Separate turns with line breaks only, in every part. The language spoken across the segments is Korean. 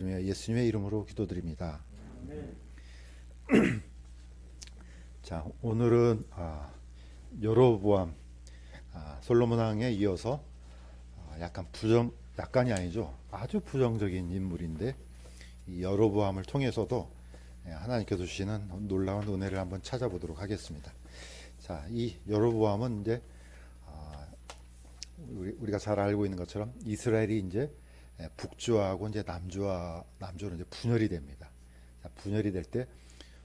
예수님의 이름으로 기도드립니다. 자, 오늘은 여로보암 솔로몬 왕에 이어서 약간이 아니죠. 아주 부정적인 인물인데 이 여로보암을 통해서도 하나님께서 주시는 놀라운 은혜를 한번 찾아보도록 하겠습니다. 자, 이 여로보암은 이제 우리가 잘 알고 있는 것처럼 이스라엘이 이제 북조하고 이제 남조로 이제 분열이 됩니다. 자, 분열이 될 때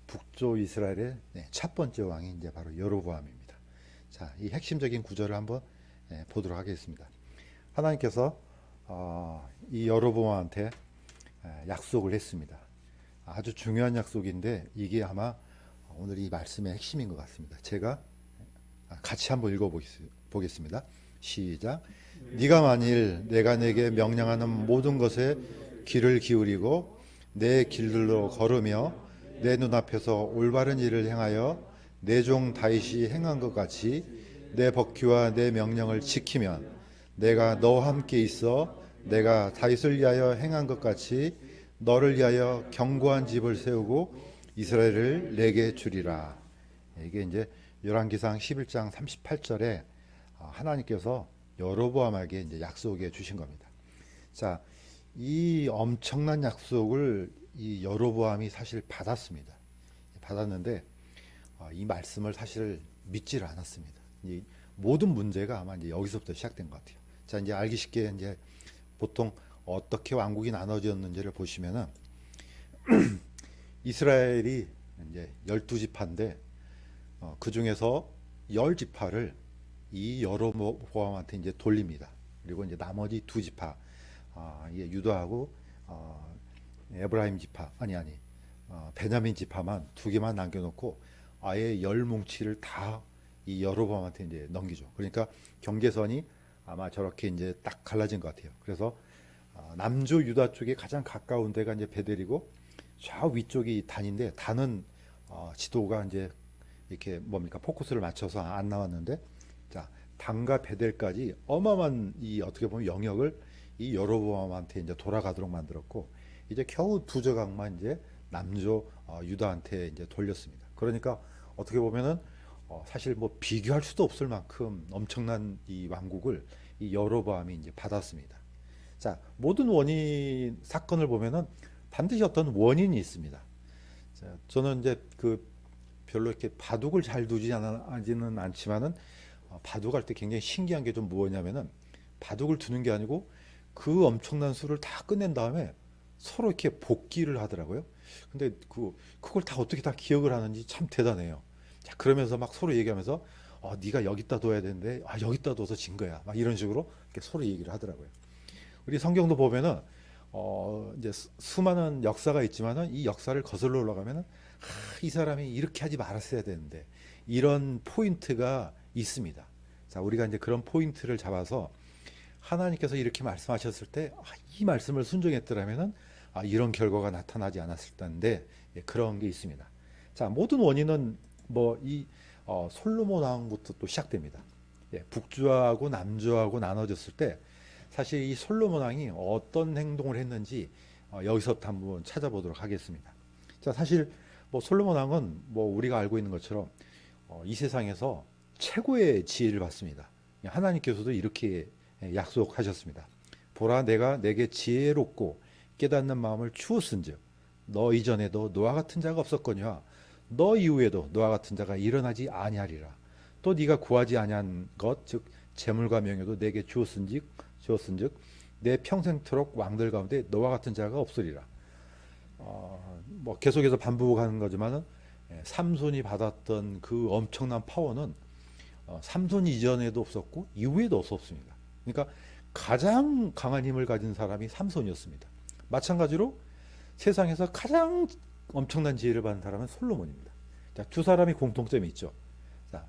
북조 이스라엘의 첫 번째 왕이 이제 바로 여로보암입니다. 자, 이 핵심적인 구절을 한번 보도록 하겠습니다. 하나님께서 이 여로보암한테 약속을 했습니다. 아주 중요한 약속인데 이게 아마 오늘 이 말씀의 핵심인 것 같습니다. 제가 같이 한번 읽어보겠습니다. 시작. 네가 만일 내가 내게 명령하는 모든 것에 귀를 기울이고 내 길들로 걸으며 내 눈앞에서 올바른 일을 행하여 내 종 다윗이 행한 것 같이 내 법규와 내 명령을 지키면 내가 너와 함께 있어 내가 다윗을 위하여 행한 것 같이 너를 위하여 견고한 집을 세우고 이스라엘을 내게 주리라. 이게 이제 열왕기상 11장 38절에 하나님께서 여로보암에게 이제 약속해 주신 겁니다. 자, 이 엄청난 약속을 이 여로보암이 사실 받았는데 이 말씀을 사실 믿지를 않았습니다. 이 모든 문제가 아마 이제 여기서부터 시작된 것 같아요. 자, 이제 알기 쉽게 이제 보통 어떻게 왕국이 나눠졌는지를 보시면은 이스라엘이 이제 12지파인데 그 중에서 10지파를 이 여로보암한테 이제 돌립니다. 그리고 이제 나머지 2지파, 유다하고 에브라임 지파, 베냐민 지파만 2개만 남겨놓고 아예 10뭉치를 다 이 여로보암한테 이제 넘기죠. 그러니까 경계선이 아마 저렇게 이제 딱 갈라진 것 같아요. 그래서 남조 유다 쪽에 가장 가까운 데가 이제 베델이고 좌 위쪽이 단인데 단은 지도가 이제 이렇게 포커스를 맞춰서 안 나왔는데, 자, 단과 베델까지 어마어마한 이 어떻게 보면 영역을 이 여로보암한테 이제 돌아가도록 만들었고 이제 겨우 2조각만 이제 남조 유다한테 이제 돌렸습니다. 그러니까 어떻게 보면은 사실 뭐 비교할 수도 없을 만큼 엄청난 이 왕국을 이 여로보암이 이제 받았습니다. 자, 모든 원인 사건을 보면은 반드시 어떤 원인이 있습니다. 자, 저는 이제 별로 이렇게 바둑을 잘 두지는 않지만은 바둑할 때 굉장히 신기한 게 좀 뭐냐면은 바둑을 두는 게 아니고 그 엄청난 수를 다 끝낸 다음에 서로 이렇게 복기를 하더라고요. 근데 그걸 다 어떻게 다 기억을 하는지 참 대단해요. 자, 그러면서 막 서로 얘기하면서 네가 여기다 둬야 되는데 여기다 둬서 진 거야. 막 이런 식으로 이렇게 서로 얘기를 하더라고요. 우리 성경도 보면은 이제 수많은 역사가 있지만은 이 역사를 거슬러 올라가면은 이 사람이 이렇게 하지 말았어야 되는데 이런 포인트가 있습니다. 자, 우리가 이제 그런 포인트를 잡아서 하나님께서 이렇게 말씀하셨을 때 이 말씀을 순종했더라면은 이런 결과가 나타나지 않았을 텐데, 그런 게 있습니다. 자, 모든 원인은 이 솔로몬 왕부터 또 시작됩니다. 북주하고 남주하고 나눠졌을 때 사실 이 솔로몬 왕이 어떤 행동을 했는지 여기서부터 한번 찾아보도록 하겠습니다. 자, 사실 솔로몬 왕은 우리가 알고 있는 것처럼 이 세상에서 최고의 지혜를 받습니다. 하나님께서도 이렇게 약속하셨습니다. 보라, 내가 내게 지혜롭고 깨닫는 마음을 주었은즉 너 이전에도 너와 같은 자가 없었거니와 너 이후에도 너와 같은 자가 일어나지 아니하리라. 또 네가 구하지 아니한 것, 즉 재물과 명예도 내게 주었은즉 내 평생토록 왕들 가운데 너와 같은 자가 없으리라. 계속해서 반복하는 거지만은 삼손이 받았던 그 엄청난 파워는 삼손 이전에도 없었고 이후에도 없었습니다. 그러니까 가장 강한 힘을 가진 사람이 삼손이었습니다. 마찬가지로 세상에서 가장 엄청난 지혜를 받은 사람은 솔로몬입니다. 자, 두 사람이 공통점이 있죠. 자,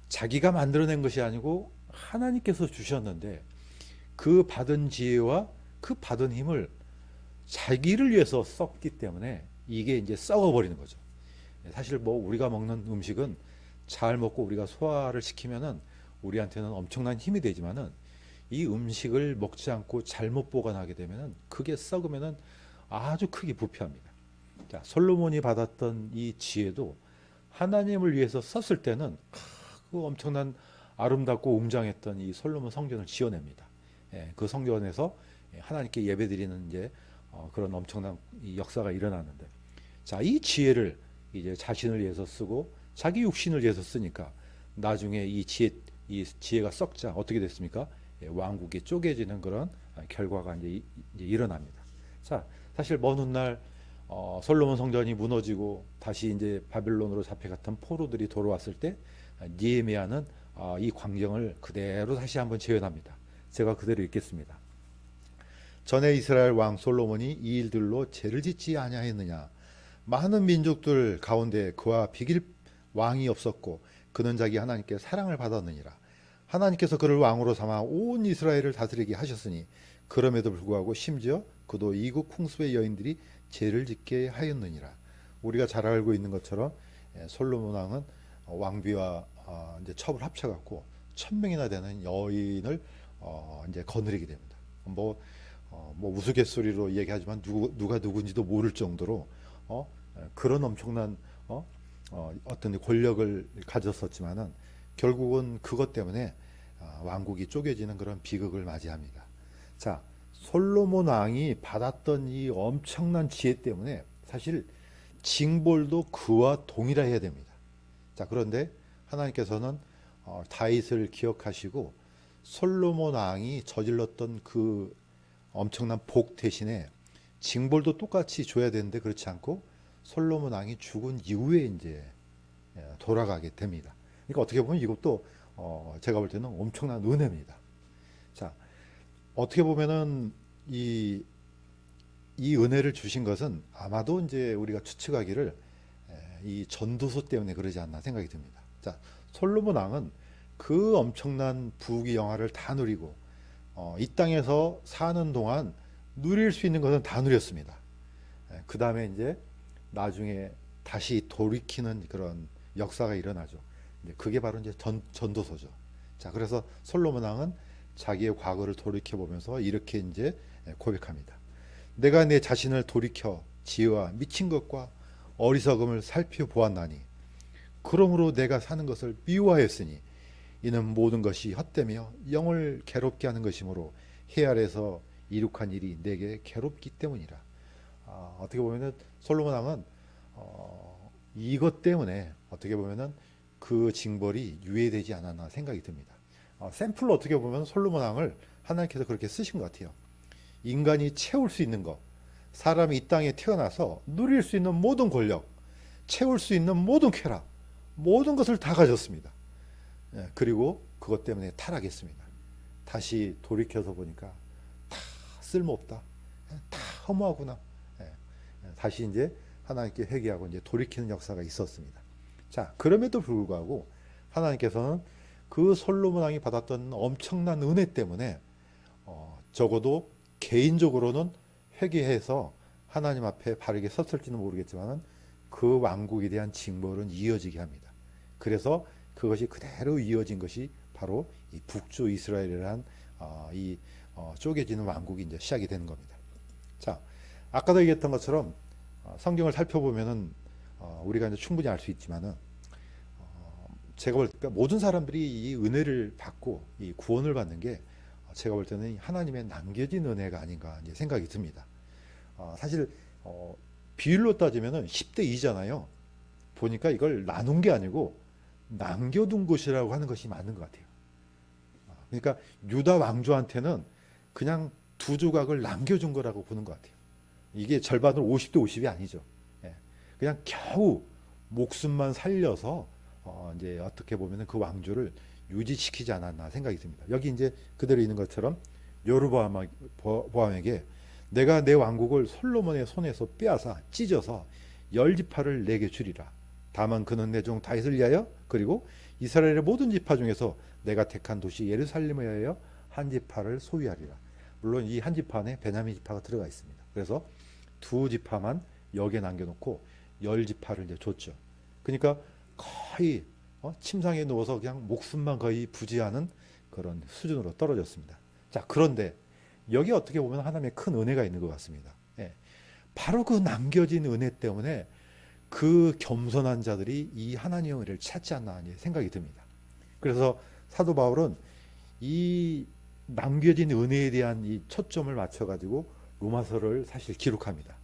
자기가 만들어낸 것이 아니고 하나님께서 주셨는데 그 받은 지혜와 그 받은 힘을 자기를 위해서 썼기 때문에 이게 이제 썩어버리는 거죠. 사실 우리가 먹는 음식은 잘 먹고 우리가 소화를 시키면은 우리한테는 엄청난 힘이 되지만은 이 음식을 먹지 않고 잘못 보관하게 되면은 그게 썩으면은 아주 크게 부패합니다. 자, 솔로몬이 받았던 이 지혜도 하나님을 위해서 썼을 때는 그 엄청난 아름답고 웅장했던 이 솔로몬 성전을 지어냅니다. 예, 그 성전에서 하나님께 예배드리는 이제 그런 엄청난 이 역사가 일어나는데, 자, 이 지혜를 이제 자신을 위해서 쓰고 자기 육신을 위해서 쓰니까 나중에 이 지혜가 썩자 어떻게 됐습니까? 예, 왕국이 쪼개지는 그런 결과가 이제 일어납니다. 자, 사실 먼 훗날 솔로몬 성전이 무너지고 다시 이제 바빌론으로 잡혀갔던 포로들이 돌아왔을 때 느헤미야는 이 광경을 그대로 다시 한번 재현합니다. 제가 그대로 읽겠습니다. 전에 이스라엘 왕 솔로몬이 이 일들로 죄를 짓지 아니하였느냐. 많은 민족들 가운데 그와 비길 왕이 없었고 그는 자기 하나님께 사랑을 받았느니라. 하나님께서 그를 왕으로 삼아 온 이스라엘을 다스리게 하셨으니 그럼에도 불구하고 심지어 그도 이국 풍수의 여인들이 죄를 짓게 하였느니라. 우리가 잘 알고 있는 것처럼 솔로몬 왕은 왕비와 이제 첩을 합쳐갖고 1000명이나 되는 여인을 이제 거느리게 됩니다. 뭐 우스갯소리로 얘기하지만 누가 누군지도 모를 정도로 그런 엄청난 어떤 권력을 가졌었지만은 결국은 그것 때문에 왕국이 쪼개지는 그런 비극을 맞이합니다. 자, 솔로몬 왕이 받았던 이 엄청난 지혜 때문에 사실 징벌도 그와 동일해야 됩니다. 자, 그런데 하나님께서는 다윗을 기억하시고 솔로몬 왕이 저질렀던 그 엄청난 복 대신에 징벌도 똑같이 줘야 되는데 그렇지 않고 솔로몬 왕이 죽은 이후에 이제 돌아가게 됩니다. 그러니까 어떻게 보면 이것도 제가 볼 때는 엄청난 은혜입니다. 자, 어떻게 보면은 이 은혜를 주신 것은 아마도 이제 우리가 추측하기를 이 전도서 때문에 그러지 않나 생각이 듭니다. 자, 솔로몬 왕은 그 엄청난 부귀 영화를 다 누리고 이 땅에서 사는 동안 누릴 수 있는 것은 다 누렸습니다. 그 다음에 이제 나중에 다시 돌이키는 그런 역사가 일어나죠. 그게 바로 이제 전도서죠. 자, 그래서 솔로몬 왕은 자기의 과거를 돌이켜 보면서 이렇게 이제 고백합니다. 내가 내 자신을 돌이켜 지혜와 미친 것과 어리석음을 살펴보았나니 그러므로 내가 사는 것을 미워하였으니 이는 모든 것이 헛되며 영을 괴롭게 하는 것이므로 해 아래서 이룩한 일이 내게 괴롭기 때문이라. 어떻게 보면은 솔로몬 왕은 이것 때문에 어떻게 보면은 그 징벌이 유예되지 않았나 생각이 듭니다. 샘플로 어떻게 보면 솔로몬 왕을 하나님께서 그렇게 쓰신 것 같아요. 인간이 채울 수 있는 것, 사람이 이 땅에 태어나서 누릴 수 있는 모든 권력, 채울 수 있는 모든 쾌락, 모든 것을 다 가졌습니다. 그리고 그것 때문에 타락했습니다. 다시 돌이켜서 보니까 다 쓸모없다, 다 허무하구나. 다시 이제 하나님께 회개하고 이제 돌이키는 역사가 있었습니다. 자, 그럼에도 불구하고 하나님께서는 그 솔로몬 왕이 받았던 엄청난 은혜 때문에 적어도 개인적으로는 회개해서 하나님 앞에 바르게 섰을지는 모르겠지만 그 왕국에 대한 징벌은 이어지게 합니다. 그래서 그것이 그대로 이어진 것이 바로 이 북조 이스라엘이라는 이 쪼개지는 왕국이 이제 시작이 되는 겁니다. 자, 아까도 얘기했던 것처럼 성경을 살펴보면은 우리가 이제 충분히 알 수 있지만은 제가 볼 때 모든 사람들이 이 은혜를 받고 이 구원을 받는 게 제가 볼 때는 하나님의 남겨진 은혜가 아닌가 이제 생각이 듭니다. 사실 비율로 따지면은 10대 2잖아요. 보니까 이걸 나눈 게 아니고 남겨둔 것이라고 하는 것이 맞는 것 같아요. 그러니까 유다 왕조한테는 그냥 두 조각을 남겨준 거라고 보는 것 같아요. 이게 절반으로 50대 50이 아니죠. 그냥 겨우 목숨만 살려서 이제 어떻게 보면은 그 왕조를 유지시키지 않았나 생각이 듭니다. 여기 이제 그대로 있는 것처럼 여로보암에게 내가 내 왕국을 솔로몬의 손에서 빼앗아 찢어서 10지파를 내게 주리라. 다만 그는 내 종 다윗을 위하여 그리고 이스라엘의 모든 지파 중에서 내가 택한 도시 예루살렘을 위하여 한 지파를 소유하리라. 물론 이 한 지파 안에 베냐민 지파가 들어가 있습니다. 그래서 두 지파만 여기에 남겨놓고 10지파를 이제 줬죠. 그러니까 거의 침상에 누워서 그냥 목숨만 거의 부지하는 그런 수준으로 떨어졌습니다. 자, 그런데 여기 어떻게 보면 하나님의 큰 은혜가 있는 것 같습니다. 바로 그 남겨진 은혜 때문에 그 겸손한 자들이 이 하나님의 은혜를 찾지 않나 하는 생각이 듭니다. 그래서 사도 바울은 이 남겨진 은혜에 대한 이 초점을 맞춰가지고 로마서를 사실 기록합니다.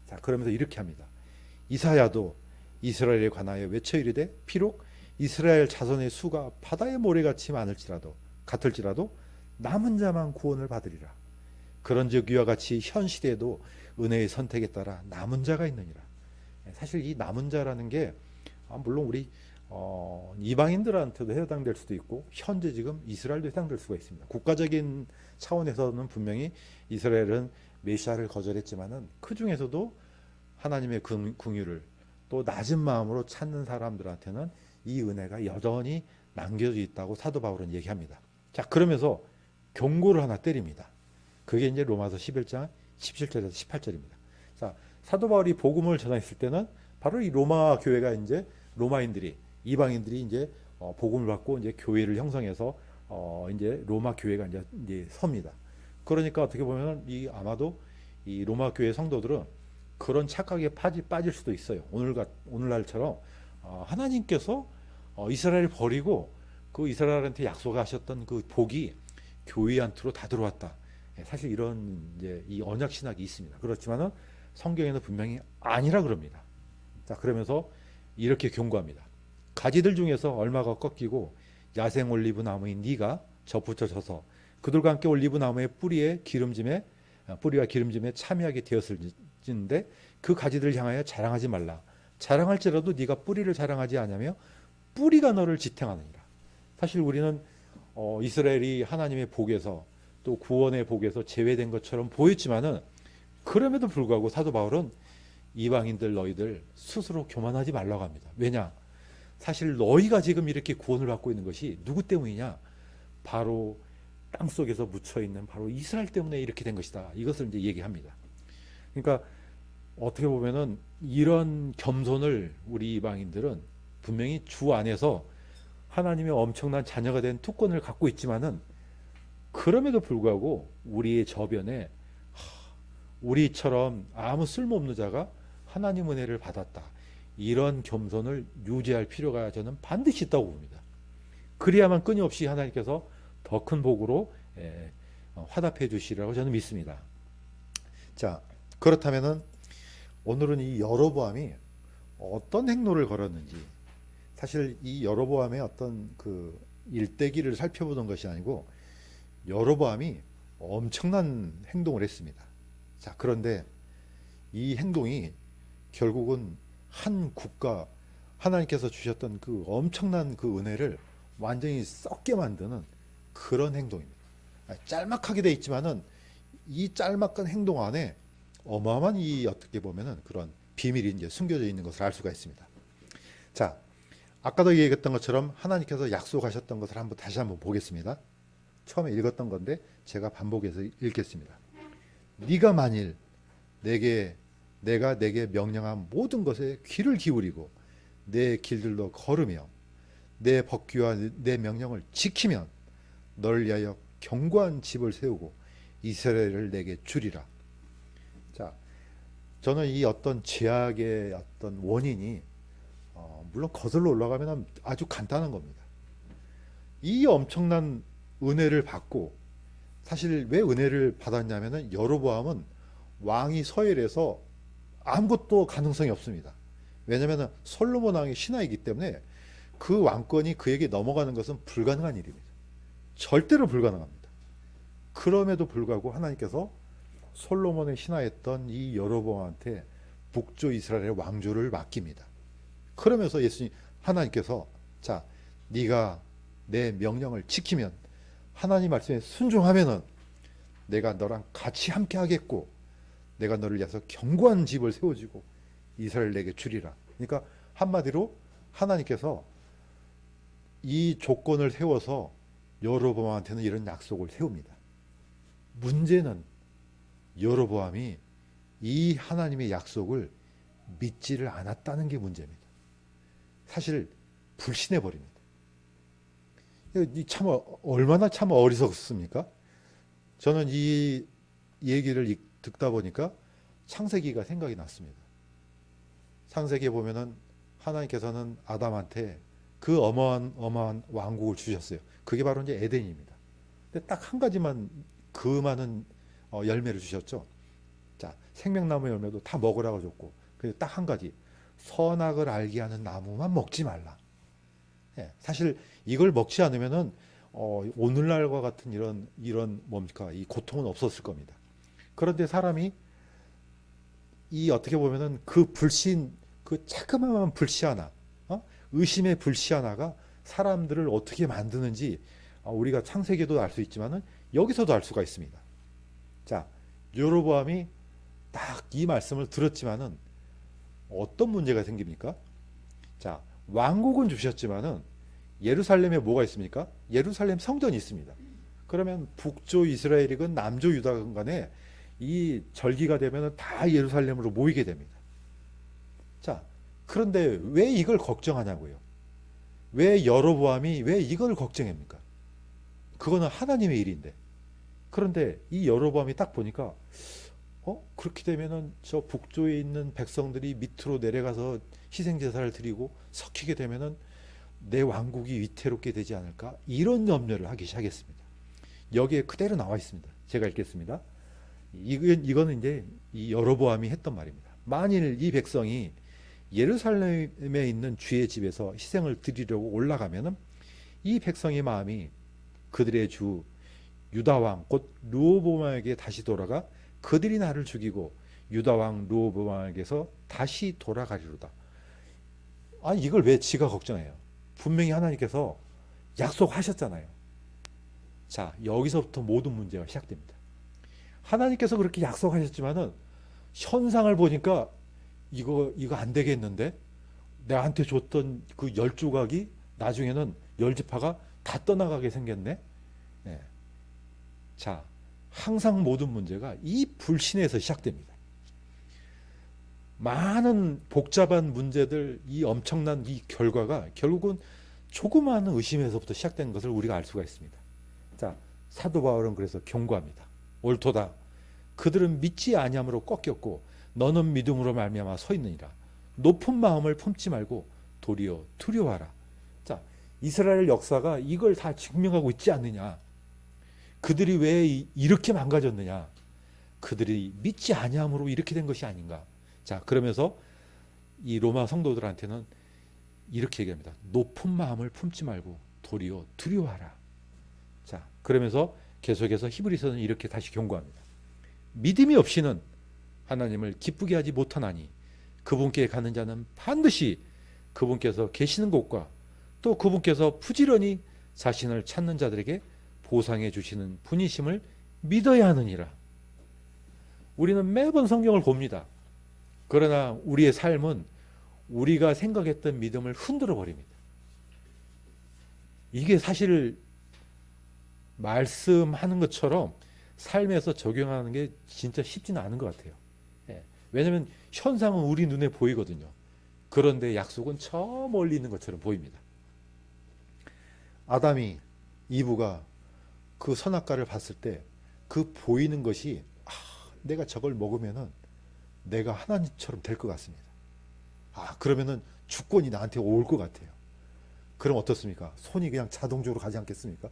자, 그러면서 이렇게 합니다. 이사야도 이스라엘에 관하여 외쳐 이르되 비록 이스라엘 자손의 수가 바다의 모래같이 많을지라도 같을지라도 남은 자만 구원을 받으리라. 그런즉 이와 같이 현 시대에도 은혜의 선택에 따라 남은 자가 있느니라. 사실 이 남은 자라는 게 물론 우리 이방인들한테도 해당될 수도 있고 현재 지금 이스라엘도 해당될 수가 있습니다. 국가적인 차원에서는 분명히 이스라엘은 메시아를 거절했지만은 그 중에서도 하나님의 긍휼을 또 낮은 마음으로 찾는 사람들한테는 이 은혜가 여전히 남겨져 있다고 사도 바울은 얘기합니다. 자, 그러면서 경고를 하나 때립니다. 그게 이제 로마서 11장 17절에서 18절입니다. 자, 사도 바울이 복음을 전했을 때는 바로 이 로마 교회가 이제 로마인들이 이방인들이 이제 복음을 받고 이제 교회를 형성해서 이제 로마 교회가 이제 섭니다. 그러니까 어떻게 보면 이 아마도 이 로마 교회 성도들은 그런 착각에 빠질 수도 있어요. 오늘날처럼 하나님께서 이스라엘을 버리고 그 이스라엘한테 약속하셨던 그 복이 교회한테로 다 들어왔다. 사실 이런 이제 이 언약 신학이 있습니다. 그렇지만은 성경에는 분명히 아니라 그럽니다. 자, 그러면서 이렇게 경고합니다. 가지들 중에서 얼마가 꺾이고 야생 올리브 나무인 네가 접붙여져서 그들과 함께 올리브 나무의 뿌리와 기름짐에 참여하게 되었을진데 그 가지들을 향하여 자랑하지 말라. 자랑할지라도 네가 뿌리를 자랑하지 않으며 뿌리가 너를 지탱하느니라. 사실 우리는 이스라엘이 하나님의 복에서 또 구원의 복에서 제외된 것처럼 보였지만은 그럼에도 불구하고 사도 바울은 이방인들 너희들 스스로 교만하지 말라고 합니다. 왜냐? 사실 너희가 지금 이렇게 구원을 받고 있는 것이 누구 때문이냐? 바로 땅 속에서 묻혀 있는 바로 이스라엘 때문에 이렇게 된 것이다. 이것을 이제 얘기합니다. 그러니까 어떻게 보면은 이런 겸손을 우리 이방인들은 분명히 주 안에서 하나님의 엄청난 자녀가 된 특권을 갖고 있지만은 그럼에도 불구하고 우리의 저변에 우리처럼 아무 쓸모없는 자가 하나님 은혜를 받았다. 이런 겸손을 유지할 필요가 저는 반드시 있다고 봅니다. 그래야만 끊임없이 하나님께서 더 큰 복으로 화답해 주시리라고 저는 믿습니다. 자, 그렇다면은 오늘은 이 여로보암이 어떤 행로를 걸었는지, 사실 이 여로보암의 어떤 그 일대기를 살펴보는 것이 아니고 여로보암이 엄청난 행동을 했습니다. 자, 그런데 이 행동이 결국은 한 국가, 하나님께서 주셨던 그 엄청난 그 은혜를 완전히 썩게 만드는 그런 행동입니다. 짤막하게 돼 있지만은 이 짤막한 행동 안에 어마어마한 이 어떻게 보면은 그런 비밀이 이제 숨겨져 있는 것을 알 수가 있습니다. 자, 아까도 얘기했던 것처럼 하나님께서 약속하셨던 것을 다시 한번 보겠습니다. 처음에 읽었던 건데 제가 반복해서 읽겠습니다. 네가 만일 내가 내게 명령한 모든 것에 귀를 기울이고 내 길들로 걸으며 내 법규와 내 명령을 지키면 너를 위하여 견고한 집을 세우고 이스라엘을 내게 주리라. 자, 저는 이 어떤 제약의 어떤 원인이 물론 거슬러 올라가면 아주 간단한 겁니다. 이 엄청난 은혜를 받고, 사실 왜 은혜를 받았냐면은 여로보암은 왕이 서열해서 아무것도 가능성이 없습니다. 왜냐하면 솔로몬 왕의 신하이기 때문에 그 왕권이 그에게 넘어가는 것은 불가능한 일입니다. 절대로 불가능합니다. 그럼에도 불구하고 하나님께서 솔로몬의 신하였던 이 여로보암한테 북조 이스라엘의 왕조를 맡깁니다. 그러면서 하나님께서 자, 네가 내 명령을 지키면, 하나님 말씀에 순종하면은 내가 너랑 같이 함께 하겠고 내가 너를 위해서 견고한 집을 세워주고 이스라엘 내게 주리라. 그러니까 한마디로 하나님께서 이 조건을 세워서 여로보암한테는 이런 약속을 세웁니다. 문제는 여로보암이 이 하나님의 약속을 믿지를 않았다는 게 문제입니다. 사실 불신해 버립니다. 참 얼마나 참 어리석습니까? 저는 이 얘기를 듣다 보니까 창세기가 생각이 났습니다. 창세기에 보면은 하나님께서는 아담한테 그 어마어마한 왕국을 주셨어요. 그게 바로 이제 에덴입니다. 근데 딱 한 가지만 그 많은 열매를 주셨죠. 자, 생명나무 열매도 다 먹으라고 줬고, 근데 딱 한 가지, 선악을 알게 하는 나무만 먹지 말라. 예, 사실 이걸 먹지 않으면은 오늘날과 같은 이런 뭡니까 이 고통은 없었을 겁니다. 그런데 사람이 이 어떻게 보면은 그 불신 그 자그마한 불씨 하나, 의심의 불씨 하나가 사람들을 어떻게 만드는지 우리가 창세기도 알 수 있지만은 여기서도 알 수가 있습니다. 자, 여로보암이 딱 이 말씀을 들었지만은 어떤 문제가 생깁니까? 자, 왕국은 주셨지만은 예루살렘에 뭐가 있습니까? 예루살렘 성전이 있습니다. 그러면 북조 이스라엘이건 남조 유다건 간에 이 절기가 되면 다 예루살렘으로 모이게 됩니다. 자, 그런데 왜 이걸 걱정하냐고요? 왜 여로보암이 왜 이걸 걱정합니까? 그거는 하나님의 일인데. 그런데 이 여로보암이 딱 보니까 그렇게 되면은 저 북조에 있는 백성들이 밑으로 내려가서 희생 제사를 드리고 섞이게 되면은 내 왕국이 위태롭게 되지 않을까? 이런 염려를 하기 시작했습니다. 여기에 그대로 나와 있습니다. 제가 읽겠습니다. 이거는 이제 이 여로보암이 했던 말입니다. 만일 이 백성이 예루살렘에 있는 주의 집에서 희생을 드리려고 올라가면은 이 백성의 마음이 그들의 주 유다 왕 곧 르호보암에게 다시 돌아가 그들이 나를 죽이고 유다 왕 르호보암에게서 다시 돌아가리로다. 아니 이걸 왜 지가 걱정해요? 분명히 하나님께서 약속하셨잖아요. 자, 여기서부터 모든 문제가 시작됩니다. 하나님께서 그렇게 약속하셨지만은 현상을 보니까 이거 안 되겠는데 나한테 줬던 그 10조각이 나중에는 10지파가 다 떠나가게 생겼네. 네. 자, 항상 모든 문제가 이 불신에서 시작됩니다. 많은 복잡한 문제들, 이 엄청난 이 결과가 결국은 조그마한 의심에서부터 시작된 것을 우리가 알 수가 있습니다. 자, 사도 바울은 그래서 경고합니다. 옳도다. 그들은 믿지 아니함으로 꺾였고 너는 믿음으로 말미암아 서 있느니라. 높은 마음을 품지 말고 도리어 두려워하라. 자, 이스라엘 역사가 이걸 다 증명하고 있지 않느냐. 그들이 왜 이렇게 망가졌느냐. 그들이 믿지 아니함으로 이렇게 된 것이 아닌가. 자, 그러면서 이 로마 성도들한테는 이렇게 얘기합니다. 높은 마음을 품지 말고 도리어 두려워하라. 자, 그러면서 계속해서 히브리서는 이렇게 다시 경고합니다. 믿음이 없이는 하나님을 기쁘게 하지 못하나니 그분께 가는 자는 반드시 그분께서 계시는 곳과 또 그분께서 부지런히 자신을 찾는 자들에게 보상해 주시는 분이심을 믿어야 하느니라. 우리는 매번 성경을 봅니다. 그러나 우리의 삶은 우리가 생각했던 믿음을 흔들어 버립니다. 이게 사실 말씀하는 것처럼 삶에서 적용하는 게 진짜 쉽지는 않은 것 같아요. 왜냐하면 현상은 우리 눈에 보이거든요. 그런데 약속은 저 멀리 있는 것처럼 보입니다. 아담이 이브가 그 선악과를 봤을 때 그 보이는 것이 내가 저걸 먹으면은 내가 하나님처럼 될 것 같습니다. 그러면은 주권이 나한테 올 것 같아요. 그럼 어떻습니까? 손이 그냥 자동적으로 가지 않겠습니까?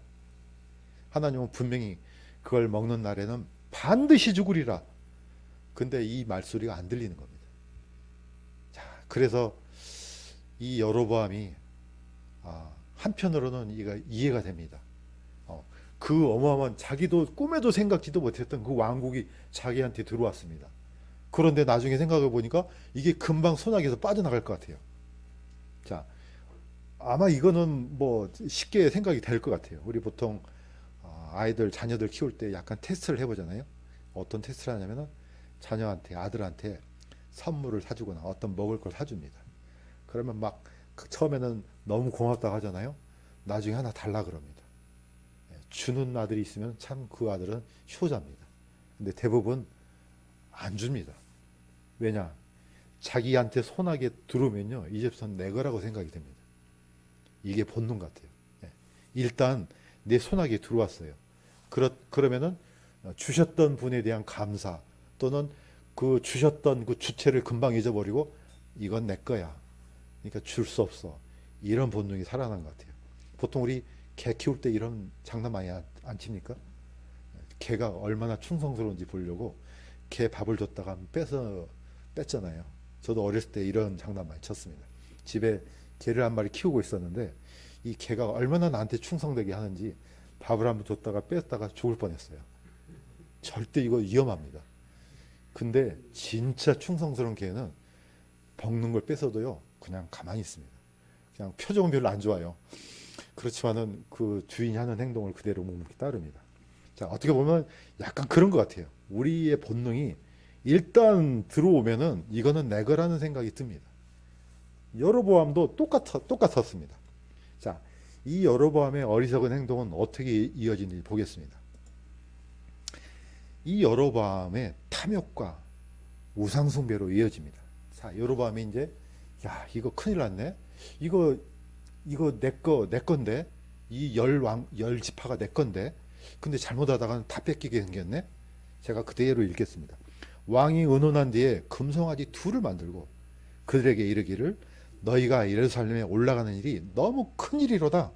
하나님은 분명히 그걸 먹는 날에는 반드시 죽으리라. 근데 이 말소리가 안 들리는 겁니다. 자, 그래서 이 여로보암이 한편으로는 이해가 됩니다. 그 어마어마한 자기도 꿈에도 생각지도 못했던 그 왕국이 자기한테 들어왔습니다. 그런데 나중에 생각해 보니까 이게 금방 손아귀에서 빠져나갈 것 같아요. 자, 아마 이거는 뭐 쉽게 생각이 될 것 같아요. 우리 보통 자녀들 키울 때 약간 테스트를 해보잖아요. 어떤 테스트를 하냐면은 자녀한테, 아들한테 선물을 사주거나 어떤 먹을 걸 사줍니다. 그러면 막 처음에는 너무 고맙다고 하잖아요. 나중에 하나 달라 그럽니다. 주는 아들이 있으면 참 그 아들은 효자입니다. 근데 대부분 안 줍니다. 왜냐? 자기한테 손아귀에 들어오면요, 이제부터는 내 거라고 생각이 됩니다. 이게 본능 같아요. 일단 내 손아귀에 들어왔어요. 그러면은 주셨던 분에 대한 감사 또는 그 주셨던 그 주체를 금방 잊어버리고 이건 내 거야. 그러니까 줄 수 없어. 이런 본능이 살아난 것 같아요. 보통 우리 개 키울 때 이런 장난 많이 안 칩니까? 개가 얼마나 충성스러운지 보려고 개 밥을 줬다가 뺐잖아요. 저도 어렸을 때 이런 장난 많이 쳤습니다. 집에 개를 한 마리 키우고 있었는데 이 개가 얼마나 나한테 충성되게 하는지 밥을 한번 줬다가 뺐다가 죽을 뻔했어요. 절대 이거 위험합니다. 근데 진짜 충성스러운 개는 먹는 걸 뺏어도요 그냥 가만히 있습니다. 그냥 표정은 별로 안 좋아요. 그렇지만은 그 주인이 하는 행동을 그대로 묵묵히 따릅니다. 자, 어떻게 보면 약간 그런 것 같아요. 우리의 본능이 일단 들어오면은 이거는 내 거라는 생각이 듭니다. 여로보암도 똑같았습니다. 자, 이 여로보암의 어리석은 행동은 어떻게 이어지는지 보겠습니다. 이 여로보암의 탐욕과 우상숭배로 이어집니다. 자, 여로보암이 이제 야, 이거 큰일 났네. 이거 내 건데 이 열 지파가 내 건데 근데 잘못하다가는 다 뺏기게 생겼네. 제가 그대로 읽겠습니다. 왕이 의논한 뒤에 금송아지 둘을 만들고 그들에게 이르기를 너희가 예루살렘에 올라가는 일이 너무 큰 일이로다.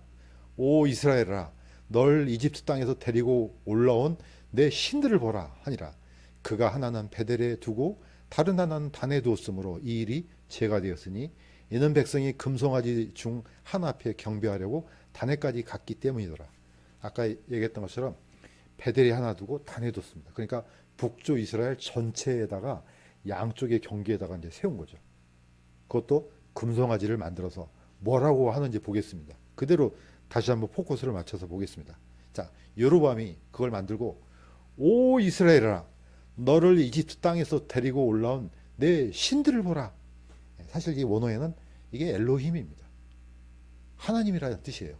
오 이스라엘아, 널 이집트 땅에서 데리고 올라온 내 신들을 보라 하니라. 그가 하나는 베델에 두고 다른 하나는 단에 두었으므로 이 일이 죄가 되었으니 이는 백성이 금송아지 중 하나 앞에 경배하려고 단에까지 갔기 때문이더라. 아까 얘기했던 것처럼 베델에 하나 두고 단에 뒀습니다. 그러니까 북쪽 이스라엘 전체에다가 양쪽의 경계에다가 이제 세운 거죠. 그것도 금송아지를 만들어서 뭐라고 하는지 보겠습니다. 그대로 다시 한번 포커스를 맞춰서 보겠습니다. 자, 여로보암이 그걸 만들고 오 이스라엘아, 너를 이집트 땅에서 데리고 올라온 내 신들을 보라. 사실 이 원어에는 이게 엘로힘입니다. 하나님이라는 뜻이에요.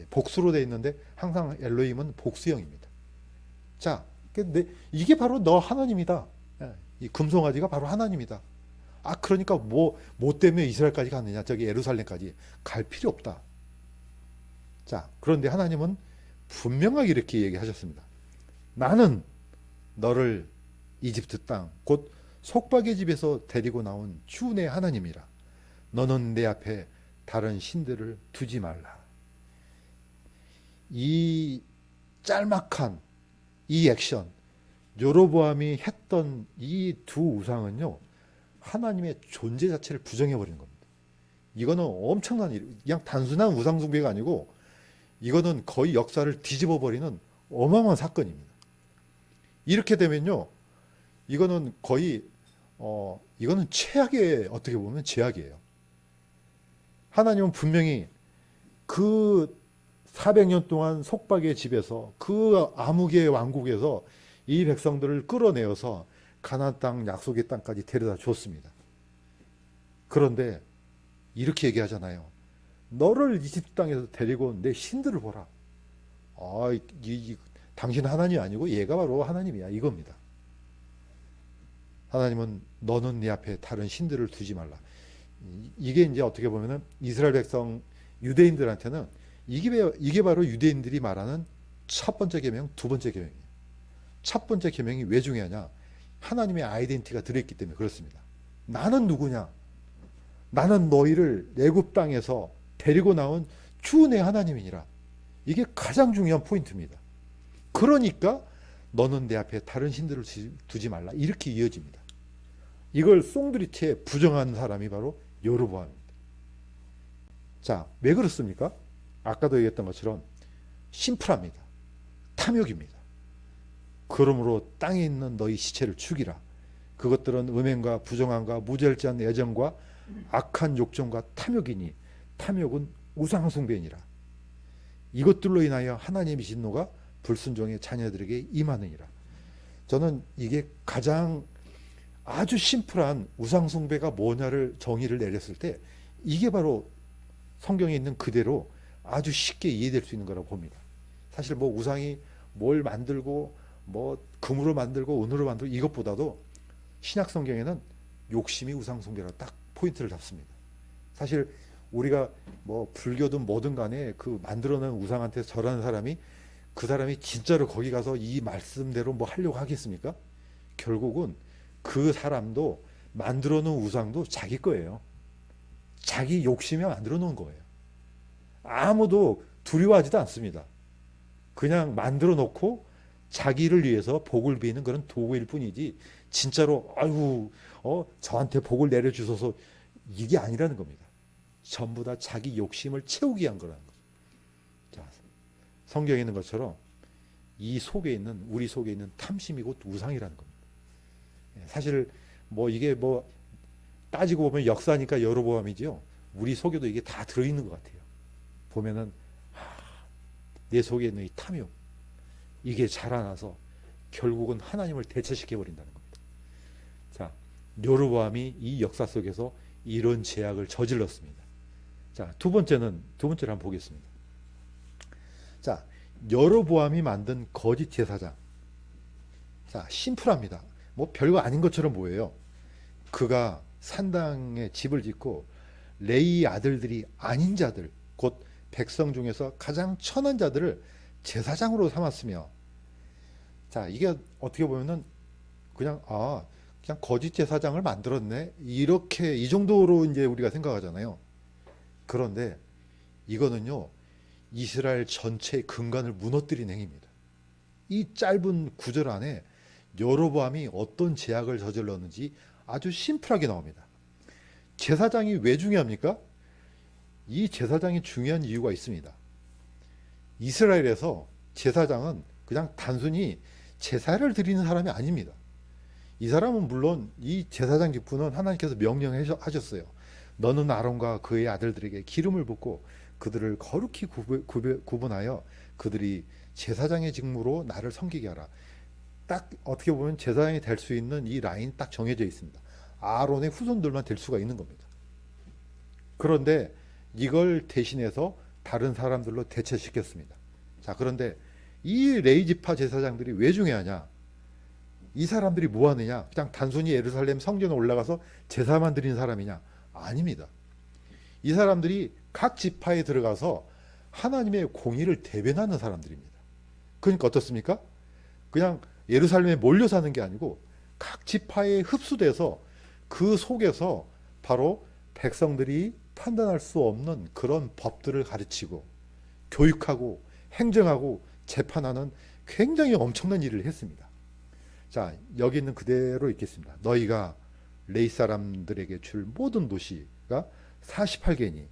복수로 되어 있는데 항상 엘로힘은 복수형입니다. 자, 이게 바로 너 하나님이다. 이 금송아지가 바로 하나님이다. 아, 그러니까 뭐 때문에 이스라엘까지 갔느냐? 저기 예루살렘까지 갈 필요 없다. 자, 그런데 하나님은 분명하게 이렇게 얘기하셨습니다. 나는 너를 이집트 땅, 곧 속박의 집에서 데리고 나온 주 내 하나님이라. 너는 내 앞에 다른 신들을 두지 말라. 이 짤막한 이 액션, 여로보암이 했던 이 두 우상은요, 하나님의 존재 자체를 부정해버리는 겁니다. 이거는 엄청난 일, 그냥 단순한 우상숭배가 아니고 이거는 거의 역사를 뒤집어버리는 어마어마한 사건입니다. 이렇게 되면요, 이거는 거의 이거는 최악의, 어떻게 보면 죄악이에요. 하나님은 분명히 그 400년 동안 속박의 집에서 그 암흑의 왕국에서 이 백성들을 끌어내어서 가나안 땅, 약속의 땅까지 데려다 줬습니다. 그런데 이렇게 얘기하잖아요. 너를 이집트 땅에서 데리고 온 내 신들을 보라. 당신 하나님이 아니고 얘가 바로 하나님이야, 이겁니다. 하나님은 너는 네 앞에 다른 신들을 두지 말라. 이게 이제 어떻게 보면은 이스라엘 백성 유대인들한테는 이게 바로 유대인들이 말하는 첫 번째 계명, 두 번째 계명이에요. 첫 번째 계명이 왜 중요하냐? 하나님의 아이덴티티가 들어있기 때문에 그렇습니다. 나는 누구냐? 나는 너희를 애굽 땅에서 데리고 나온 주 내 하나님이니라. 이게 가장 중요한 포인트입니다. 그러니까 너는 내 앞에 다른 신들을 두지 말라. 이렇게 이어집니다. 이걸 송두리째 부정한 사람이 바로 여로보암입니다. 자, 왜 그렇습니까? 아까도 얘기했던 것처럼 심플합니다. 탐욕입니다. 그러므로 땅에 있는 너희 시체를 죽이라. 그것들은 음행과 부정함과 무절제한 애정과 악한 욕정과 탐욕이니 탐욕은 우상숭배니라. 이것들로 인하여 하나님의 진노가 불순종의 자녀들에게 임하느니라. 저는 이게 가장 아주 심플한 우상숭배가 뭐냐를 정의를 내렸을 때 이게 바로 성경에 있는 그대로 아주 쉽게 이해될 수 있는 거라고 봅니다. 사실 뭐 우상이 뭘 만들고 뭐 금으로 만들고 은으로 만들고 이것보다도 신약 성경에는 욕심이 우상숭배라고 딱 포인트를 잡습니다. 사실 우리가 뭐 불교든 뭐든 간에 그 만들어낸 우상한테 절하는 사람이 그 사람이 진짜로 거기 가서 이 말씀대로 뭐 하려고 하겠습니까? 결국은 그 사람도 만들어 놓은 우상도 자기 거예요. 자기 욕심에 만들어 놓은 거예요. 아무도 두려워하지도 않습니다. 그냥 만들어 놓고 자기를 위해서 복을 비는 그런 도구일 뿐이지 진짜로 아이고 저한테 복을 내려주셔서 이게 아니라는 겁니다. 전부 다 자기 욕심을 채우기 위한 거라는 거죠. 자, 성경에 있는 것처럼 이 속에 있는 우리 속에 있는 탐심이 곧 우상이라는 겁니다. 사실 뭐 이게 뭐 따지고 보면 역사니까 여로보암이죠. 우리 속에도 이게 다 들어있는 것 같아요. 보면은 내 속에 있는 이 탐욕 이게 자라나서 결국은 하나님을 대체시켜 버린다는 겁니다. 자, 여로보암이 이 역사 속에서 이런 죄악을 저질렀습니다. 자, 두 번째를 한번 보겠습니다. 자, 여로보암이 만든 거짓 제사장. 자, 심플합니다. 뭐 별거 아닌 것처럼 보여요. 그가 산당에 집을 짓고 레위 아들들이 아닌 자들, 곧 백성 중에서 가장 천한 자들을 제사장으로 삼았으며, 자, 이게 어떻게 보면은 그냥 그냥 거짓 제사장을 만들었네. 이렇게 이 정도로 이제 우리가 생각하잖아요. 그런데 이거는요, 이스라엘 전체의 근간을 무너뜨린 행위입니다. 이 짧은 구절 안에 여로보암이 어떤 죄악을 저질렀는지 아주 심플하게 나옵니다. 제사장이 왜 중요합니까? 이 제사장이 중요한 이유가 있습니다. 이스라엘에서 제사장은 그냥 단순히 제사를 드리는 사람이 아닙니다. 이 사람은 물론 이 제사장 직분은 하나님께서 명령하셨어요. 너는 아론과 그의 아들들에게 기름을 붓고 그들을 거룩히 구분하여 그들이 제사장의 직무로 나를 섬기게 하라. 딱 어떻게 보면 제사장이 될 수 있는 이 라인 딱 정해져 있습니다. 아론의 후손들만 될 수가 있는 겁니다. 그런데 이걸 대신해서 다른 사람들로 대체시켰습니다. 자, 그런데 이 레위지파 제사장들이 왜 중요하냐? 이 사람들이 뭐 하느냐? 그냥 단순히 예루살렘 성전에 올라가서 제사만 드리는 사람이냐? 아닙니다. 이 사람들이 각 지파에 들어가서 하나님의 공의를 대변하는 사람들입니다. 그러니까 어떻습니까? 그냥 예루살렘에 몰려 사는 게 아니고 각 지파에 흡수돼서 그 속에서 바로 백성들이 판단할 수 없는 그런 법들을 가르치고 교육하고 행정하고 재판하는 굉장히 엄청난 일을 했습니다. 자, 여기 있는 그대로 읽겠습니다. 너희가 레위 사람들에게 줄 모든 도시가 48개니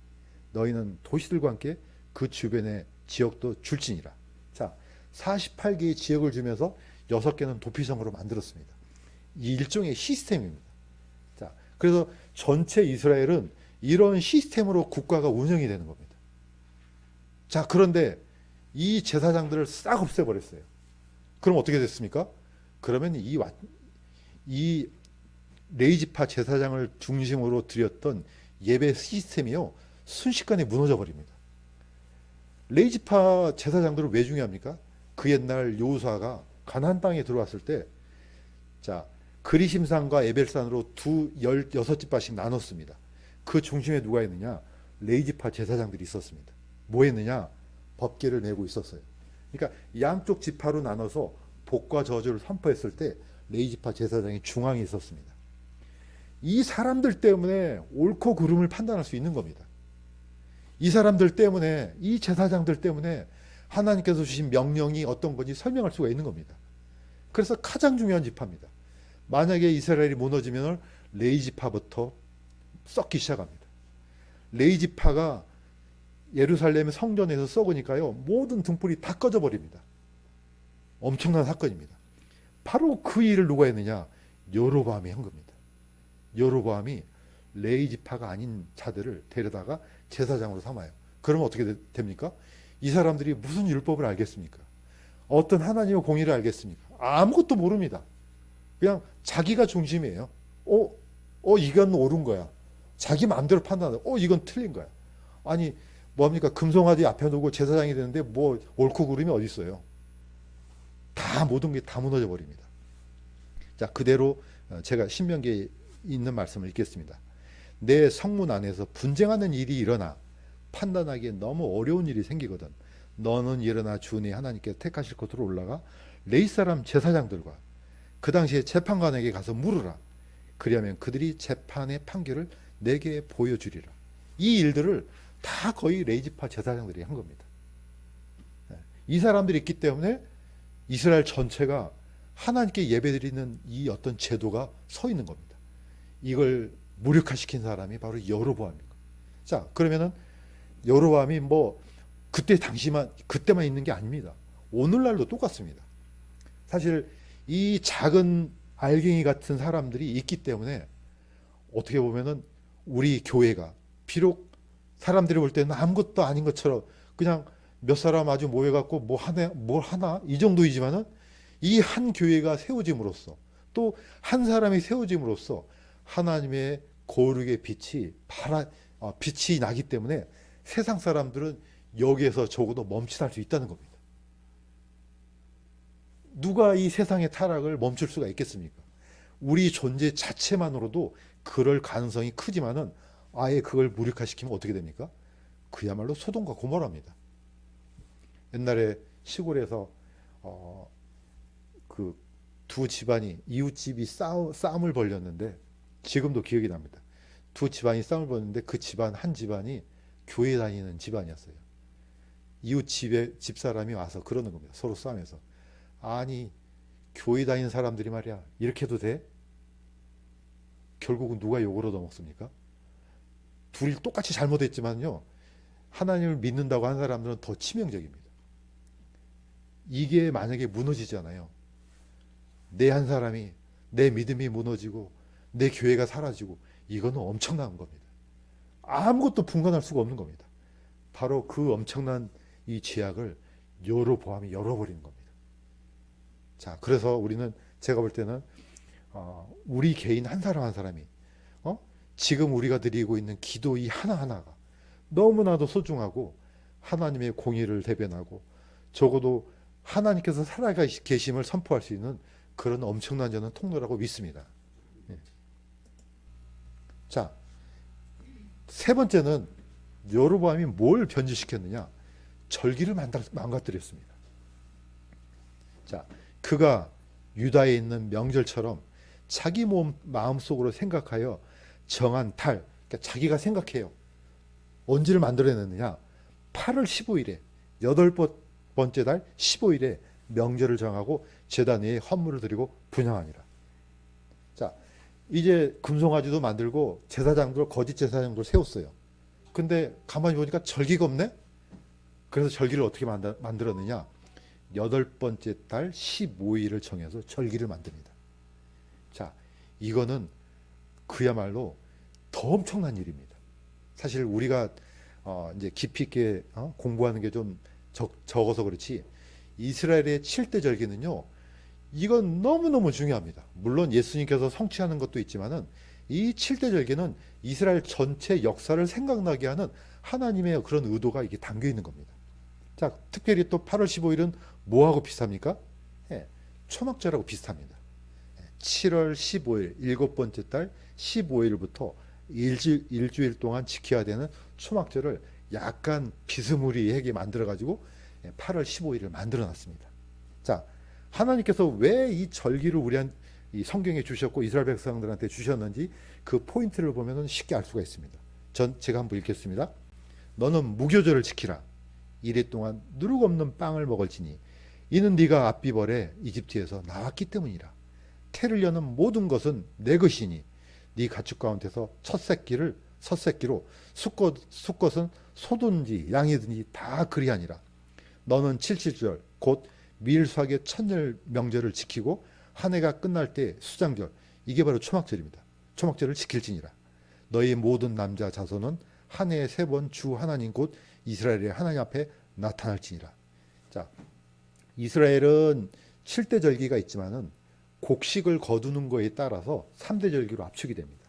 너희는 도시들과 함께 그 주변의 지역도 줄지니라. 자, 48개의 지역을 주면서 6개는 도피성으로 만들었습니다. 이 일종의 시스템입니다. 자, 그래서 전체 이스라엘은 이런 시스템으로 국가가 운영이 되는 겁니다. 자, 그런데 이 제사장들을 싹 없애버렸어요. 그럼 어떻게 됐습니까? 그러면 이 레위지파 제사장을 중심으로 드렸던 예배 시스템이요, 순식간에 무너져 버립니다. 레위지파 제사장들은 왜 중요합니까? 그 옛날 여호수아가 가나안 땅에 들어왔을 때, 자, 그리심산과 에벨산으로 16지파씩 나눴습니다. 그 중심에 누가 있느냐? 레위지파 제사장들이 있었습니다. 뭐 했느냐? 법궤를 메고 있었어요. 그러니까 양쪽 지파로 나눠서 복과 저주를 선포했을 때 레위지파 제사장이 중앙에 있었습니다. 이 사람들 때문에 옳고 그름을 판단할 수 있는 겁니다. 이 사람들 때문에, 이 제사장들 때문에 하나님께서 주신 명령이 어떤 건지 설명할 수가 있는 겁니다. 그래서 가장 중요한 지파입니다. 만약에 이스라엘이 무너지면 레위 지파부터 썩기 시작합니다. 레위 지파가 예루살렘의 성전에서 썩으니까요, 모든 등불이 다 꺼져 버립니다. 엄청난 사건입니다. 바로 그 일을 누가 했느냐? 여로보암이 한 겁니다. 여로보암이 레위 지파가 아닌 자들을 데려다가 제사장으로 삼아요. 그러면 어떻게 됩니까? 이 사람들이 무슨 율법을 알겠습니까? 어떤 하나님의 공의를 알겠습니까? 아무것도 모릅니다. 그냥 자기가 중심이에요. 이건 옳은 거야. 자기 마음대로 판단해. 이건 틀린 거야. 아니, 뭡니까? 금송아지 앞에 두고 제사장이 되는데 뭐 옳고 그름이 어디 있어요? 다 모든 게 다 무너져 버립니다. 자, 그대로 제가 신명기에 있는 말씀을 읽겠습니다. 내 성문 안에서 분쟁하는 일이 일어나 판단하기에 너무 어려운 일이 생기거든. 너는 일어나 주 네 하나님께 택하실 곳으로 올라가 레위 사람 제사장들과 그 당시에 재판관에게 가서 물으라. 그리하면 그들이 재판의 판결을 내게 보여주리라. 이 일들을 다 거의 레이지파 제사장들이 한 겁니다. 이 사람들이 있기 때문에 이스라엘 전체가 하나님께 예배드리는 이 어떤 제도가 서 있는 겁니다. 이걸 무력화시킨 사람이 바로 여로보암입니다. 자, 그러면은 여로보암이 뭐 그때 당시만 그때만 있는 게 아닙니다. 오늘날도 똑같습니다. 사실 이 작은 알갱이 같은 사람들이 있기 때문에 어떻게 보면은 우리 교회가 비록 사람들이 볼 때는 아무것도 아닌 것처럼 그냥 몇 사람 아주 모여갖고 뭘 하나 이 정도이지만은 이 한 교회가 세워짐으로써 또 한 사람이 세워짐으로써 하나님의 거룩의 빛이 나기 때문에 세상 사람들은 여기에서 적어도 멈칫할 수 있다는 겁니다. 누가 이 세상의 타락을 멈출 수가 있겠습니까? 우리 존재 자체만으로도 그럴 가능성이 크지만은 아예 그걸 무력화시키면 어떻게 됩니까? 그야말로 소돔과 고모라입니다. 옛날에 시골에서 그 두 집안이 이웃집이 싸움을 벌였는데 지금도 기억이 납니다. 두 집안이 싸움을 벌였는데 그 집안 한 집안이 교회 다니는 집안이었어요. 이웃 집사람이 와서 그러는 겁니다. 서로 싸우면서 아니 교회 다니는 사람들이 말이야 이렇게 해도 돼? 결국은 누가 욕을 얻어먹습니까? 둘이 똑같이 잘못했지만요 하나님을 믿는다고 한 사람들은 더 치명적입니다. 이게 만약에 무너지잖아요. 내 한 사람이 내 믿음이 무너지고 내 교회가 사라지고 이거는 엄청난 겁니다. 아무것도 분간할 수가 없는 겁니다. 바로 그 엄청난 이 죄악을 여로보암이 열어버리는 겁니다. 자, 그래서 우리는 제가 볼 때는 우리 개인 한 사람 한 사람이 지금 우리가 드리고 있는 기도 이 하나하나가 너무나도 소중하고 하나님의 공의를 대변하고 적어도 하나님께서 살아계심을 선포할 수 있는 그런 엄청난 저는 통로라고 믿습니다. 자, 세 번째는 여로보암이 뭘 변질시켰느냐? 절기를 망가뜨렸습니다. 자, 그가 유다에 있는 명절처럼 자기 마음속으로 생각하여 정한 달, 그러니까 자기가 생각해요. 언제를 만들어냈느냐? 8월 15일에, 8번째 달 15일에 명절을 정하고 제단 위에 헌물을 드리고 분향하니라. 자, 이제 금송아지도 만들고 제사장들, 거짓 제사장들 세웠어요. 근데 가만히 보니까 절기가 없네? 그래서 절기를 어떻게 만들었느냐? 8번째 달 15일을 정해서 절기를 만듭니다. 자, 이거는 그야말로 더 엄청난 일입니다. 사실 우리가 이제 깊이 있게 공부하는 게 좀 적어서 그렇지 이스라엘의 7대 절기는요. 이건 너무너무 중요합니다. 물론 예수님께서 성취하는 것도 있지만은 이 7대 절기는 이스라엘 전체 역사를 생각나게 하는 하나님의 그런 의도가 이게 담겨 있는 겁니다. 자, 특별히 또 8월 15일은 뭐하고 비슷합니까? 초막절하고 비슷합니다. 7월 15일, 7번째 달 15일부터 일주일 동안 지켜야 되는 초막절을 약간 비스무리하게 만들어가지고 8월 15일을 만들어 놨습니다. 자, 하나님께서 왜 이 절기를 이 성경에 주셨고 이스라엘 백성들한테 주셨는지 그 포인트를 보면 쉽게 알 수가 있습니다. 제가 한번 읽겠습니다. 너는 무교절을 지키라. 이래 동안 누룩 없는 빵을 먹을지니 이는 네가 앞비벌에 이집트에서 나왔기 때문이라. 태를 여는 모든 것은 내 것이니 네 가축 가운데서 첫 새끼로 수컷은 소든지 양이든지 다 그리하니라. 너는 77절 곧 밀수학의 첫날 명절을 지키고 한 해가 끝날 때 수장절, 이게 바로 초막절입니다. 초막절을 지킬지니라. 너희 모든 남자 자손은 한 해에 3번 주 하나님 곧 이스라엘의 하나님 앞에 나타날지니라. 자, 이스라엘은 7대 절기가 있지만은 곡식을 거두는 거에 따라서 3대 절기로 압축이 됩니다.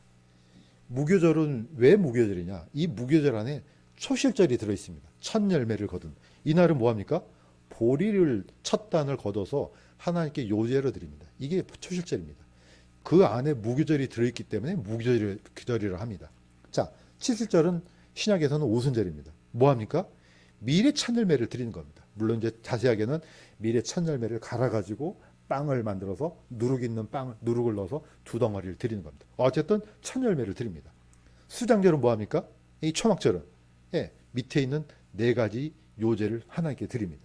무교절은 왜 무교절이냐? 이 무교절 안에 초실절이 들어 있습니다. 첫 열매를 거둔. 이날은 뭐합니까? 보리를 첫 단을 거둬서 하나님께 요제로 드립니다. 이게 초실절입니다. 그 안에 무교절이 들어있기 때문에 무교절이라 합니다. 자, 칠칠절은 신약에서는 오순절입니다. 뭐합니까? 밀의 첫 열매를 드리는 겁니다. 물론 이제 자세하게는 밀의 첫 열매를 갈아가지고 빵을 만들어서 누룩 있는 빵, 누룩을 넣어서 두 덩어리를 드리는 겁니다. 어쨌든 첫 열매를 드립니다. 수장절은 뭐합니까? 이 초막절은 예, 밑에 있는 네 가지 요제를 하나님께 드립니다.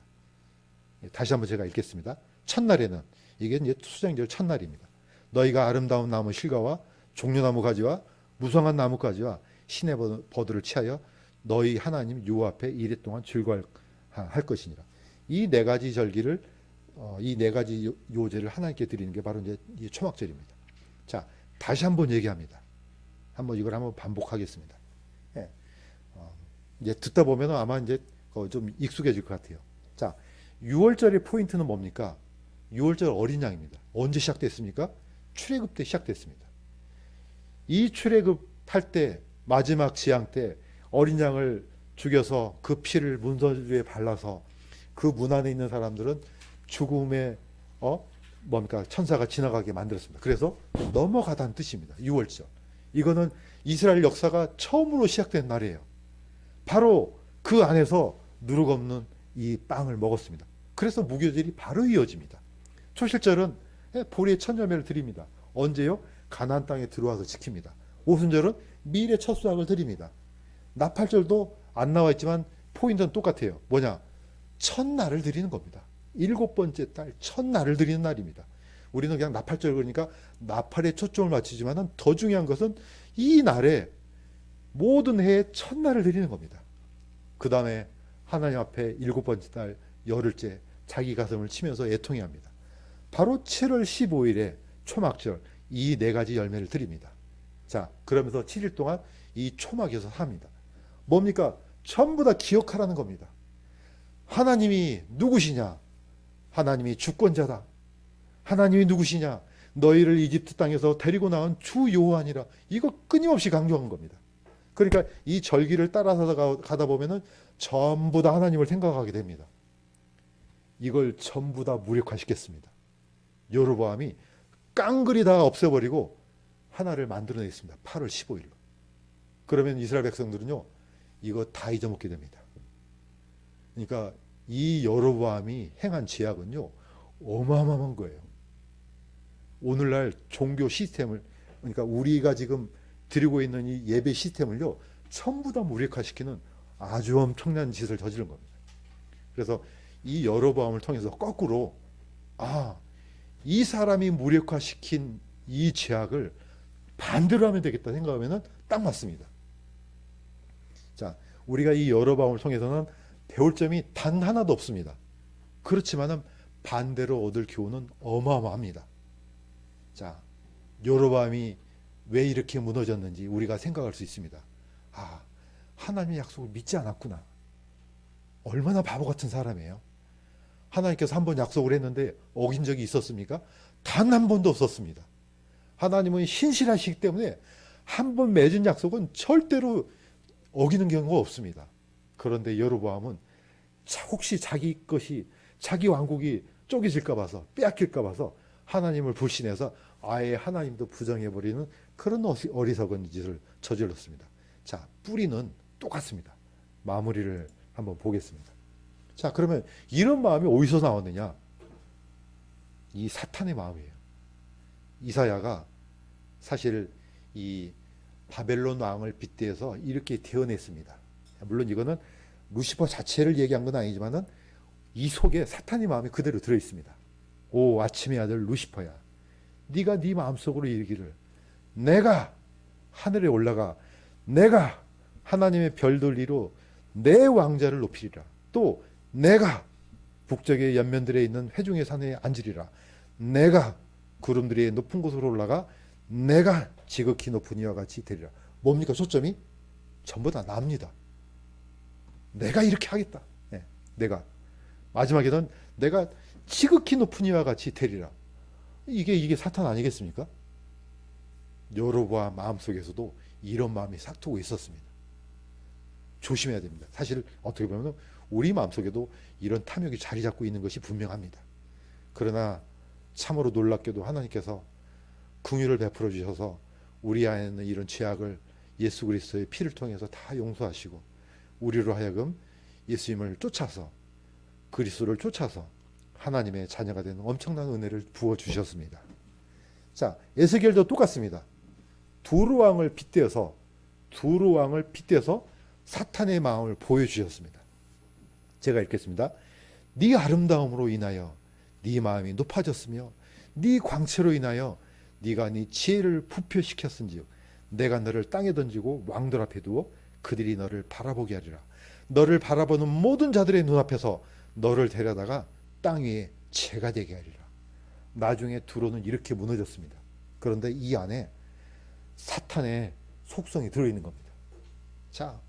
예, 다시 한번 제가 읽겠습니다. 첫날에는 이게 이제 수장절 첫날입니다. 너희가 아름다운 나무 실과와 종려나무 가지와 무성한 나무가지와 신의 버들을 취하여 너희 하나님 여호와 앞에 이래 동안 즐거워할 것이니라. 이 네 가지 절기를 이 네 가지 요제를 하나님께 드리는 게 바로 이제 이 초막절입니다. 자, 다시 한번 얘기합니다. 이걸 한번 반복하겠습니다. 예. 이제 듣다 보면 아마 이제 좀 익숙해질 것 같아요. 자, 6월절의 포인트는 뭡니까? 6월절 어린 양입니다. 언제 시작됐습니까? 출애굽 때 시작됐습니다. 이 출애굽할 때 마지막 지향 때 어린 양을 죽여서 그 피를 문서주에 발라서 그 문 안에 있는 사람들은 죽음의 뭡니까 천사가 지나가게 만들었습니다. 그래서 넘어가다는 뜻입니다. 6월절. 이거는 이스라엘 역사가 처음으로 시작된 날이에요. 바로 그 안에서 누룩 없는 이 빵을 먹었습니다. 그래서 무교절이 바로 이어집니다. 초실절은 보리의 첫 열매를 드립니다. 언제요? 가나안 땅에 들어와서 지킵니다. 오순절은 밀의 첫 수확을 드립니다. 나팔절도 안 나와 있지만 포인트는 똑같아요. 뭐냐? 첫날을 드리는 겁니다. 7번째 달 첫날을 드리는 날입니다. 우리는 그냥 나팔절 그러니까 나팔에 초점을 맞추지만 더 중요한 것은 이 날에 모든 해의 첫날을 드리는 겁니다. 그 다음에 하나님 앞에 7번째 달 열흘째 자기 가슴을 치면서 애통해 합니다. 바로 7월 15일에 초막절 이 네 가지 열매를 드립니다. 자, 그러면서 7일 동안 이 초막에서 삽니다. 뭡니까? 전부 다 기억하라는 겁니다. 하나님이 누구시냐? 하나님이 주권자다. 하나님이 누구시냐? 너희를 이집트 땅에서 데리고 나온 주 여호와니라. 이거 끊임없이 강조한 겁니다. 그러니까 이 절기를 따라서 가다 보면은 전부 다 하나님을 생각하게 됩니다. 이걸 전부 다 무력화시켰습니다. 여로보암이 깡그리 다 없애버리고 하나를 만들어냈습니다. 8월 15일로. 그러면 이스라엘 백성들은요, 이거 다 잊어먹게 됩니다. 그러니까 이 여로보암이 행한 죄악은요, 어마어마한 거예요. 오늘날 종교 시스템을, 그러니까 우리가 지금 드리고 있는 이 예배 시스템을요, 전부 다 무력화시키는 아주 엄청난 짓을 저지른 겁니다. 그래서 이 여로보암을 통해서 거꾸로 이 사람이 무력화시킨 이 죄악을 반대로 하면 되겠다 생각하면 딱 맞습니다. 자, 우리가 이 여로보암을 통해서는 배울 점이 단 하나도 없습니다. 그렇지만은 반대로 얻을 교훈은 어마어마합니다. 자, 여로보암이 왜 이렇게 무너졌는지 우리가 생각할 수 있습니다. 하나님의 약속을 믿지 않았구나. 얼마나 바보 같은 사람이에요. 하나님께서 한 번 약속을 했는데 어긴 적이 있었습니까? 단 한 번도 없었습니다. 하나님은 신실하시기 때문에 한 번 맺은 약속은 절대로 어기는 경우가 없습니다. 그런데 여로보암은 혹시 자기 것이, 자기 왕국이 쪼개질까 봐서, 빼앗길까 봐서 하나님을 불신해서 아예 하나님도 부정해버리는 그런 어리석은 짓을 저질렀습니다. 자, 뿌리는 똑같습니다. 마무리를 한번 보겠습니다. 자, 그러면 이런 마음이 어디서 나왔느냐? 이 사탄의 마음이에요. 이사야가 사실 이 바벨론 왕을 빗대어서 이렇게 대언했습니다. 물론 이거는 루시퍼 자체를 얘기한 건 아니지만은 이 속에 사탄의 마음이 그대로 들어 있습니다. 오 아침의 아들 루시퍼야, 네가 네 마음속으로 이르기를 내가 하늘에 올라가 내가 하나님의 별들 위로 내 왕자를 높이리라. 또 내가 북쪽의 연면들에 있는 회중의 산에 앉으리라. 내가 구름들의 높은 곳으로 올라가 내가 지극히 높은 이와 같이 되리라. 뭡니까 초점이? 전부 다 납니다. 내가 이렇게 하겠다. 네, 내가 마지막에는 내가 지극히 높은 이와 같이 되리라. 이게 사탄 아니겠습니까? 여로보암 마음속에서도 이런 마음이 싹트고 있었습니다. 조심해야 됩니다. 사실 어떻게 보면 우리 마음속에도 이런 탐욕이 자리 잡고 있는 것이 분명합니다. 그러나 참으로 놀랍게도 하나님께서 긍휼을 베풀어 주셔서 우리 안에는 이런 죄악을 예수 그리스도의 피를 통해서 다 용서하시고 우리로 하여금 예수님을 쫓아서 그리스도를 쫓아서 하나님의 자녀가 되는 엄청난 은혜를 부어 주셨습니다. 자, 에스겔도 똑같습니다. 두루 왕을 빗대어서 사탄의 마음을 보여주셨습니다. 제가 읽겠습니다. 네 아름다움으로 인하여 네 마음이 높아졌으며 네 광채로 인하여 네가 네 지혜를 부표시켰은즉 내가 너를 땅에 던지고 왕들 앞에 두어 그들이 너를 바라보게 하리라. 너를 바라보는 모든 자들의 눈앞에서 너를 데려다가 땅 위에 재가 되게 하리라. 나중에 두로는 이렇게 무너졌습니다. 그런데 이 안에 사탄의 속성이 들어있는 겁니다. 자,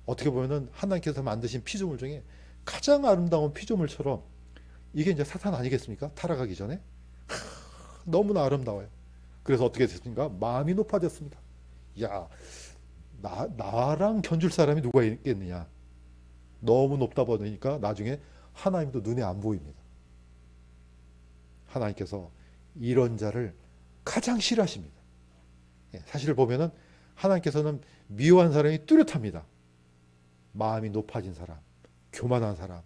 어떻게 보면은 하나님께서 만드신 피조물 중에 가장 아름다운 피조물처럼 이게 이제 사탄 아니겠습니까? 타락하기 전에 너무나 아름다워요. 그래서 어떻게 됐습니까? 마음이 높아졌습니다. 야, 나랑 견줄 사람이 누가 있겠느냐? 너무 높다 보니까 나중에 하나님도 눈에 안 보입니다. 하나님께서 이런 자를 가장 싫어하십니다. 사실 보면은 하나님께서는 미워한 사람이 뚜렷합니다. 마음이 높아진 사람, 교만한 사람,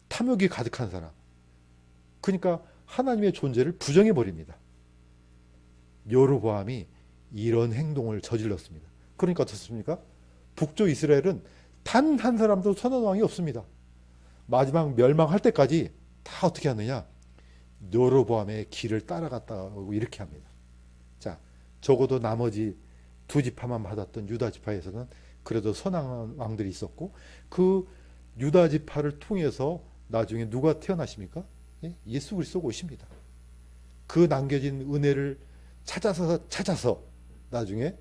탐욕이 가득한 사람. 그러니까 하나님의 존재를 부정해 버립니다. 여로보암이 이런 행동을 저질렀습니다. 그러니까 어떻습니까? 북쪽 이스라엘은 단 한 사람도 선한 왕이 없습니다. 마지막 멸망할 때까지 다 어떻게 하느냐? 여로보암의 길을 따라갔다고 이렇게 합니다. 자, 적어도 나머지 두 지파만 받았던 유다 지파에서는 그래도 선한 왕들이 있었고, 그 유다 지파를 통해서 나중에 누가 태어나십니까? 예수 그리스도가 오십니다. 그 남겨진 은혜를 찾아서 나중에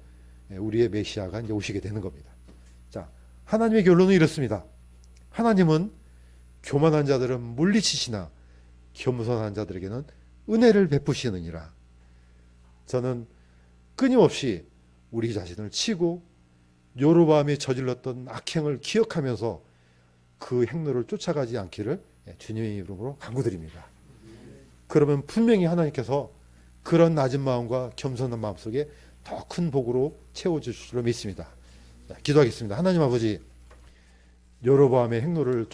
우리의 메시아가 이제 오시게 되는 겁니다. 자, 하나님의 결론은 이렇습니다. 하나님은 교만한 자들은 물리치시나 겸손한 자들에게는 은혜를 베푸시느니라. 저는 끊임없이 우리 자신을 치고 여로보암이 저질렀던 악행을 기억하면서 그 행로를 쫓아가지 않기를 주님의 이름으로 간구드립니다. 그러면 분명히 하나님께서 그런 낮은 마음과 겸손한 마음 속에 더 큰 복으로 채워주실 줄로 믿습니다. 기도하겠습니다. 하나님 아버지, 여로보암의 행로를